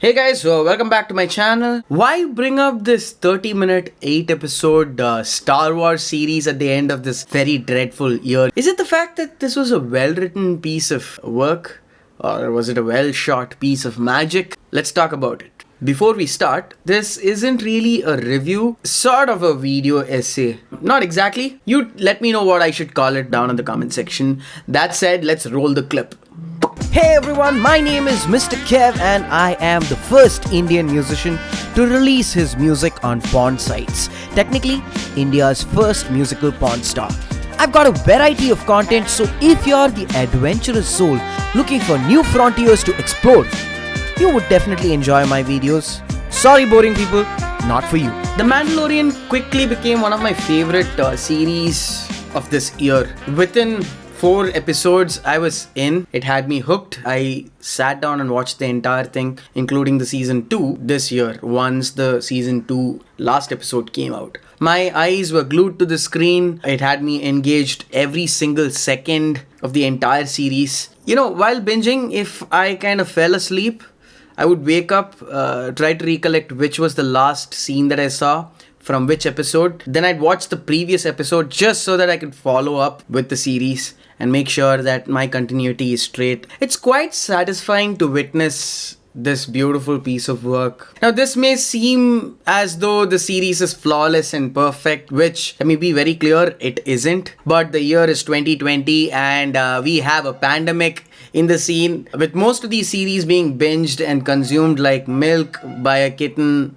Hey guys, welcome back to my channel. Why bring up this 30-minute, 8-episode Star Wars series at the end of this very dreadful year? Is it the fact that this was a well-written piece of work? Or was it a well-shot piece of magic? Let's talk about it. Before we start, this isn't really a review, sort of a video essay. Not exactly. You let me know what I should call it down in the comment section. That said, let's roll the clip. Hey everyone, my name is Mr. Kev and I am the first Indian musician to release his music on porn sites. Technically, India's first musical porn star. I've got a variety of content, so if you're the adventurous soul looking for new frontiers to explore, you would definitely enjoy my videos. Sorry boring people, not for you. The Mandalorian quickly became one of my favorite series of this year. Within 4 episodes I was in, it had me hooked. I sat down and watched the entire thing, including the season 2 this year, once the season 2 last episode came out. My eyes were glued to the screen. It had me engaged every single second of the entire series. You know, while binging, if I kind of fell asleep, I would wake up, try to recollect which was the last scene that I saw from which episode. Then I'd watch the previous episode just so that I could follow up with the series and make sure that my continuity is straight. It's quite satisfying to witness this beautiful piece of work. Now, this may seem as though the series is flawless and perfect, which, let me be very clear, it isn't. But the year is 2020 and we have a pandemic in the scene, with most of these series being binged and consumed like milk by a kitten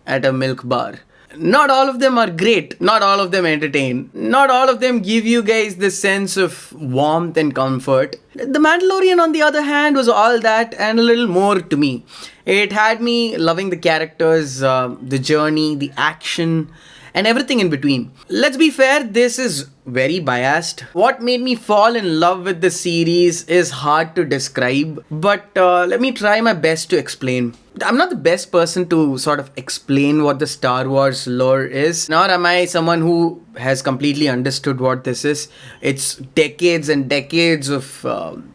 at a milk bar. Not all of them are great, not all of them entertain, not all of them give you guys this sense of warmth and comfort. The Mandalorian, on the other hand, was all that and a little more to me. It had me loving the characters, the journey, the action, and everything in between. Let's be fair, this is very biased. What made me fall in love with the series is hard to describe, but let me try my best to explain. I'm not the best person to sort of explain what the Star Wars lore is, nor am I someone who has completely understood what this is. It's decades and decades of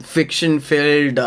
fiction-filled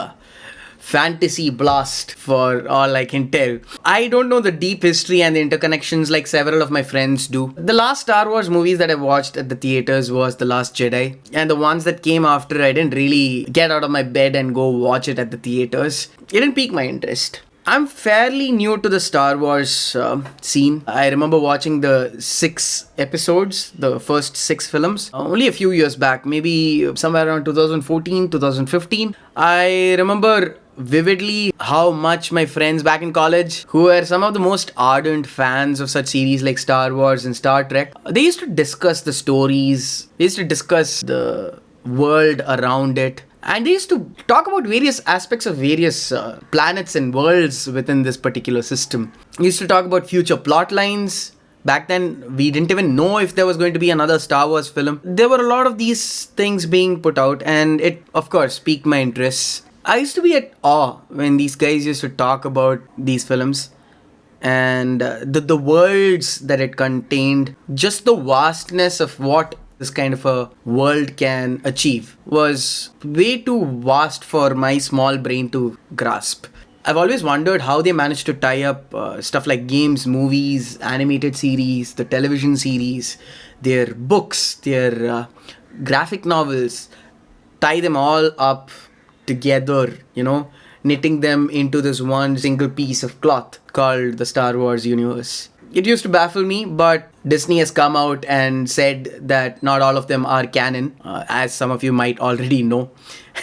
fantasy blast for all I can tell. I don't know the deep history and the interconnections like several of my friends do. The last Star Wars movies that I watched at the theaters was The Last Jedi, and the ones that came after, I didn't really get out of my bed and go watch it at the theaters. It didn't pique my interest. I'm fairly new to the Star Wars scene. I remember watching the 6 episodes, the first 6 films, only a few years back, maybe somewhere around 2014, 2015. I remember vividly how much my friends back in college, who were some of the most ardent fans of such series like Star Wars and Star Trek, they used to discuss the stories, they used to discuss the world around it, and they used to talk about various aspects of various planets and worlds within this particular system. We used to talk about future plot lines. Back then, we didn't even know if there was going to be another Star Wars film. There were a lot of these things being put out, and it, of course, piqued my interest. I used to be at awe when these guys used to talk about these films and the worlds that it contained. Just the vastness of what this kind of a world can achieve was way too vast for my small brain to grasp. I've always wondered how they managed to tie up stuff like games, movies, animated series, the television series, their books, their graphic novels, tie them all up together, you know, knitting them into this one single piece of cloth called the Star Wars universe. It used to baffle me, but Disney has come out and said that not all of them are canon, as some of you might already know.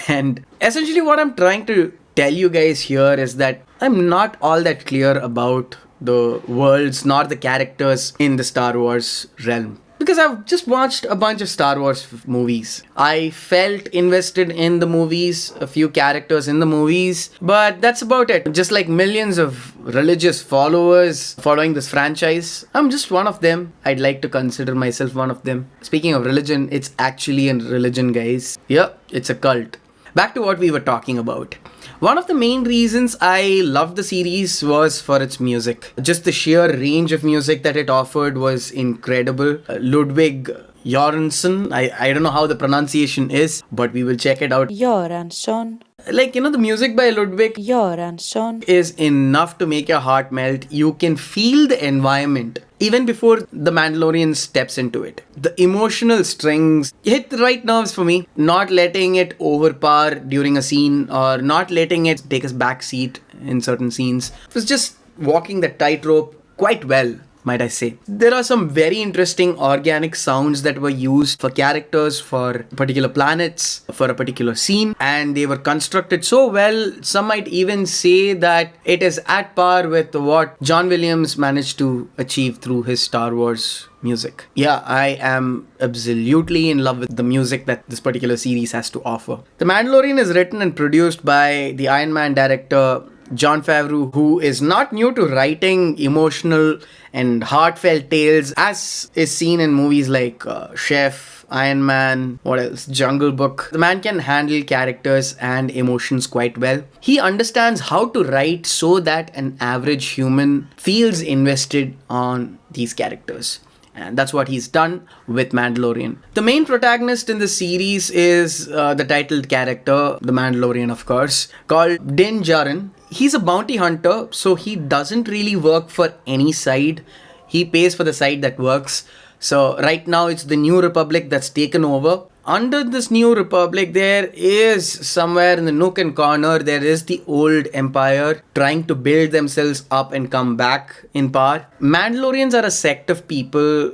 And essentially what I'm trying to tell you guys here is that I'm not all that clear about the worlds nor the characters in the Star Wars realm, because I've just watched a bunch of Star Wars movies. I felt invested in the movies, a few characters in the movies, but that's about it. Just like millions of religious followers following this franchise, I'm just one of them. I'd like to consider myself one of them. Speaking of religion, it's actually a religion, guys. Yep, it's a cult. Back to what we were talking about. One of the main reasons I loved the series was for its music. Just the sheer range of music that it offered was incredible. Ludwig Göransson, I don't know how the pronunciation is, but we will check it out. Göransson. Like, the music by Ludwig Göransson. is enough to make your heart melt. You can feel the environment even before the Mandalorian steps into it. The emotional strings hit the right nerves for me, not letting it overpower during a scene or not letting it take a back seat in certain scenes. It was just walking the tightrope quite well, might I say. There are some very interesting organic sounds that were used for characters, for particular planets, for a particular scene, and they were constructed so well, some might even say that it is at par with what John Williams managed to achieve through his Star Wars music. Yeah, I am absolutely in love with the music that this particular series has to offer. The Mandalorian is written and produced by the Iron Man director Jon Favreau, who is not new to writing emotional and heartfelt tales, as is seen in movies like Chef, Iron Man, what else? Jungle Book. The man can handle characters and emotions quite well. He understands how to write so that an average human feels invested on these characters. And that's what he's done with Mandalorian. The main protagonist in the series is the titled character, the Mandalorian of course, called Din Djarin. He's a bounty hunter, so he doesn't really work for any side. He pays for the side that works. So right now it's the New Republic that's taken over. Under this New Republic, there is somewhere in the nook and corner, there is the old empire trying to build themselves up and come back in power. Mandalorians are a sect of people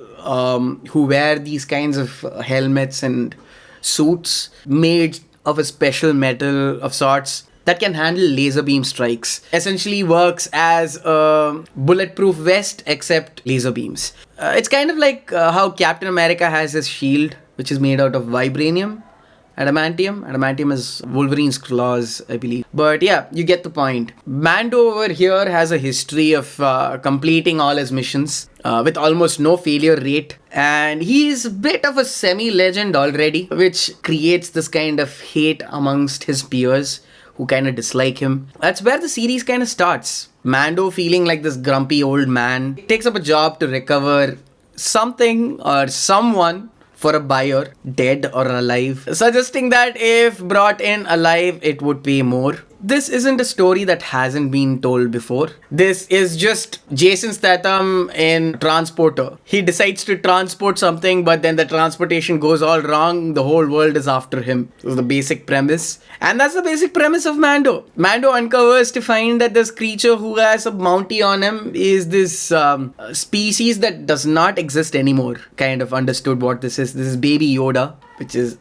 who wear these kinds of helmets and suits made of a special metal of sorts that can handle laser beam strikes. Essentially works as a bulletproof vest except laser beams. It's kind of like how Captain America has his shield, which is made out of vibranium. Adamantium. Adamantium is Wolverine's claws, I believe. But yeah, you get the point. Mando over here has a history of completing all his missions with almost no failure rate. And he's a bit of a semi-legend already, which creates this kind of hate amongst his peers who kind of dislike him. That's where the series kind of starts. Mando feeling like this grumpy old man takes up a job to recover something or someone for a buyer, dead or alive, suggesting that if brought in alive, it would pay more. This isn't a story that hasn't been told before. This is just Jason Statham in Transporter. He decides to transport something, but then the transportation goes all wrong. The whole world is after him. This is the basic premise. And that's the basic premise of Mando. Mando uncovers to find that this creature who has a bounty on him is this species that does not exist anymore. Kind of understood what this is. This is Baby Yoda, which is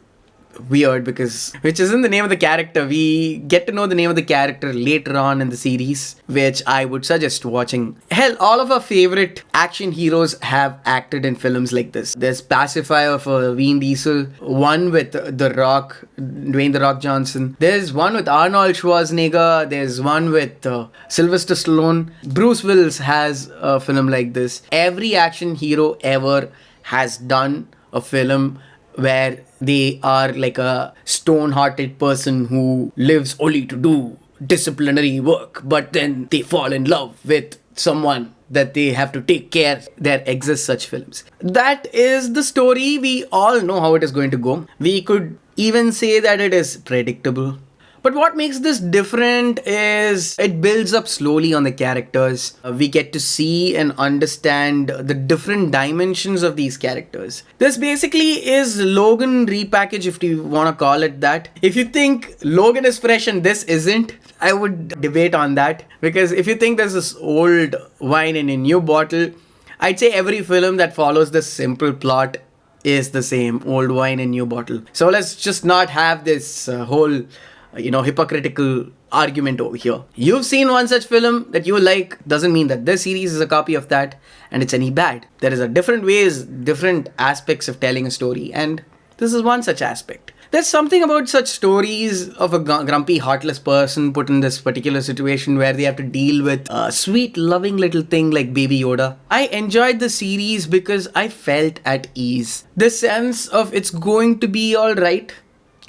weird which isn't the name of the character. We get to know the name of the character later on in the series, which I would suggest watching. Hell, all of our favorite action heroes have acted in films like this. There's Pacifier for Vin Diesel, one with The Rock, Dwayne The Rock Johnson. There's one with Arnold Schwarzenegger. There's one with Sylvester Stallone. Bruce Willis has a film like this. Every action hero ever has done a film where they are like a stone-hearted person who lives only to do disciplinary work, but then they fall in love with someone that they have to take care. There exist such films. That is the story. We all know how it is going to go. We could even say that it is predictable. But what makes this different is it builds up slowly on the characters. We get to see and understand the different dimensions of these characters. This basically is Logan repackaged, if you want to call it that. If you think Logan is fresh and this isn't, I would debate on that. Because if you think there's this old wine in a new bottle, I'd say every film that follows this simple plot is the same. Old wine in new bottle. So let's just not have this whole hypocritical argument over here. You've seen one such film that you like, doesn't mean that this series is a copy of that and it's any bad. There is a different ways, different aspects of telling a story, and this is one such aspect. There's something about such stories of a grumpy, heartless person put in this particular situation where they have to deal with a sweet, loving little thing like Baby Yoda. I enjoyed the series because I felt at ease. The sense of it's going to be alright,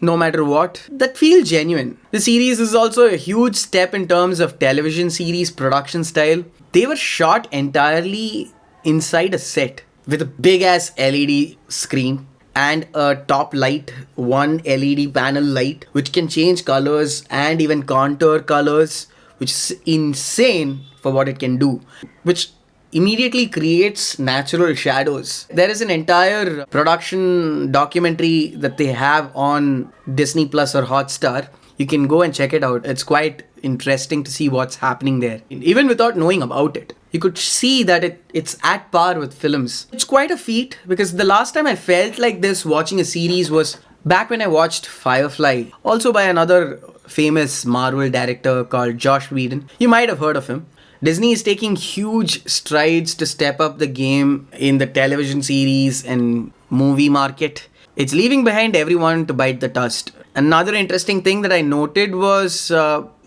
no matter what, that feels genuine. The series is also a huge step in terms of television series production style. They were shot entirely inside a set with a big ass LED screen. and a top light, one LED panel light, which can change colors and even contour colors, which is insane for what it can do, which immediately creates natural shadows. There is an entire production documentary that they have on Disney Plus or Hotstar. You can go and check it out. It's quite interesting to see what's happening there. Even without knowing about it, you could see that it's at par with films. It's quite a feat, because the last time I felt like this watching a series was back when I watched Firefly, also by another famous Marvel director called Joss Whedon. You might have heard of him. Disney is taking huge strides to step up the game in the television series and movie market. It's leaving behind everyone to bite the dust. Another interesting thing that I noted was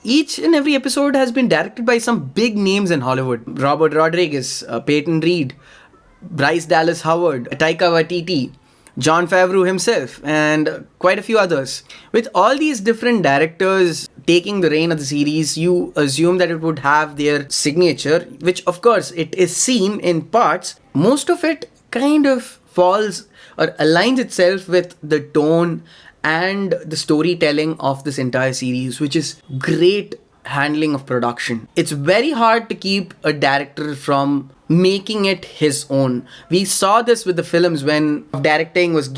each and every episode has been directed by some big names in Hollywood. Robert Rodriguez, Peyton Reed, Bryce Dallas Howard, Taika Waititi, Jon Favreau himself, and quite a few others. With all these different directors taking the reign of the series, you assume that it would have their signature, which of course it is seen in parts. Most of it kind of falls or aligns itself with the tone and the storytelling of this entire series, which is great handling of production. It's very hard to keep a director from making it his own. We saw this with the films when directing was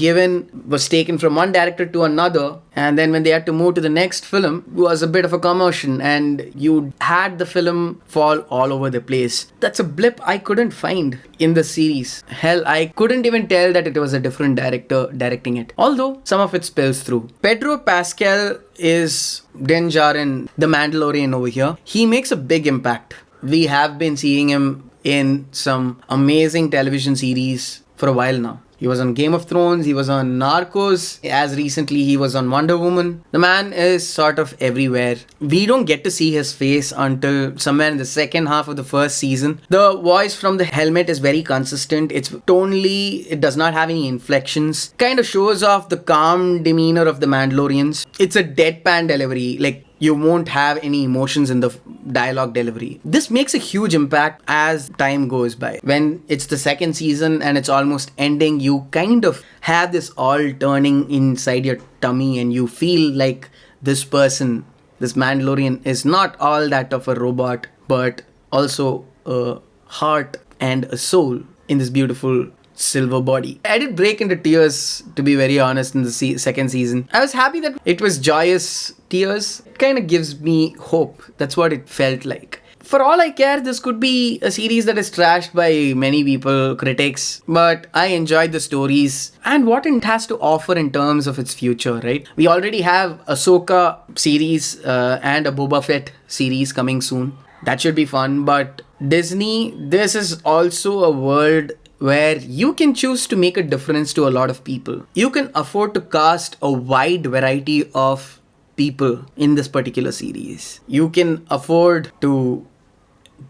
taken from one director to another, and then when they had to move to the next film, it was a bit of a commotion and you had the film fall all over the place. That's a blip I couldn't find in the series. Hell, I couldn't even tell that it was a different director directing it, although some of it spills through. Pedro Pascal is Din Djarin, the Mandalorian over here. He makes a big impact. We have been seeing him in some amazing television series for a while now. He was on Game of Thrones, he was on Narcos, as recently he was on Wonder Woman. The man is sort of everywhere. We don't get to see his face until somewhere in the second half of the first season. The voice from the helmet is very consistent. It's tonally, it does not have any inflections. Kind of shows off the calm demeanor of the Mandalorians. It's a deadpan delivery, like you won't have any emotions in the dialogue delivery. This makes a huge impact as time goes by. When it's the second season and it's almost ending, you kind of have this all turning inside your tummy and you feel like this person, this Mandalorian, is not all that of a robot, but also a heart and a soul in this beautiful silver body. I did break into tears, to be very honest, in the second season. I was happy that it was joyous tears. It kind of gives me hope. That's what it felt like. For all I care, this could be a series that is trashed by many people, critics, but I enjoyed the stories and what it has to offer in terms of its future, right? We already have a Ahsoka series and a Boba Fett series coming soon. That should be fun, but Disney, this is also a world where you can choose to make a difference to a lot of people. You can afford to cast a wide variety of people in this particular series. You can afford to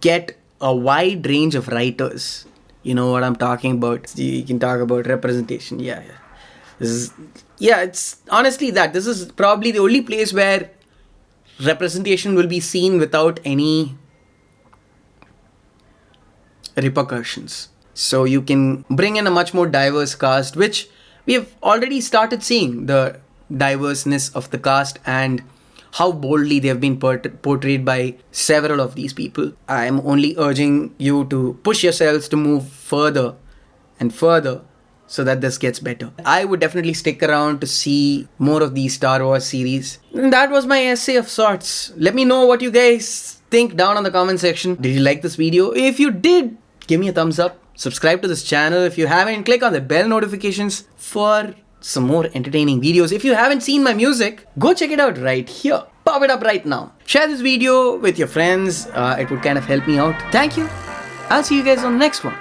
get a wide range of writers. You know what I'm talking about. You can talk about representation. Yeah. It's honestly that. This is probably the only place where representation will be seen without any repercussions. So you can bring in a much more diverse cast, which we have already started seeing, the diverseness of the cast and how boldly they have been portrayed by several of these people. I am only urging you to push yourselves to move further and further so that this gets better. I would definitely stick around to see more of these Star Wars series. And that was my essay of sorts. Let me know what you guys think down on the comment section. Did you like this video? If you did, give me a thumbs up. Subscribe to this channel if you haven't. Click on the bell notifications for some more entertaining videos. If you haven't seen my music, go check it out right here. Pop it up right now. Share this video with your friends. It would kind of help me out. Thank you. I'll see you guys on the next one.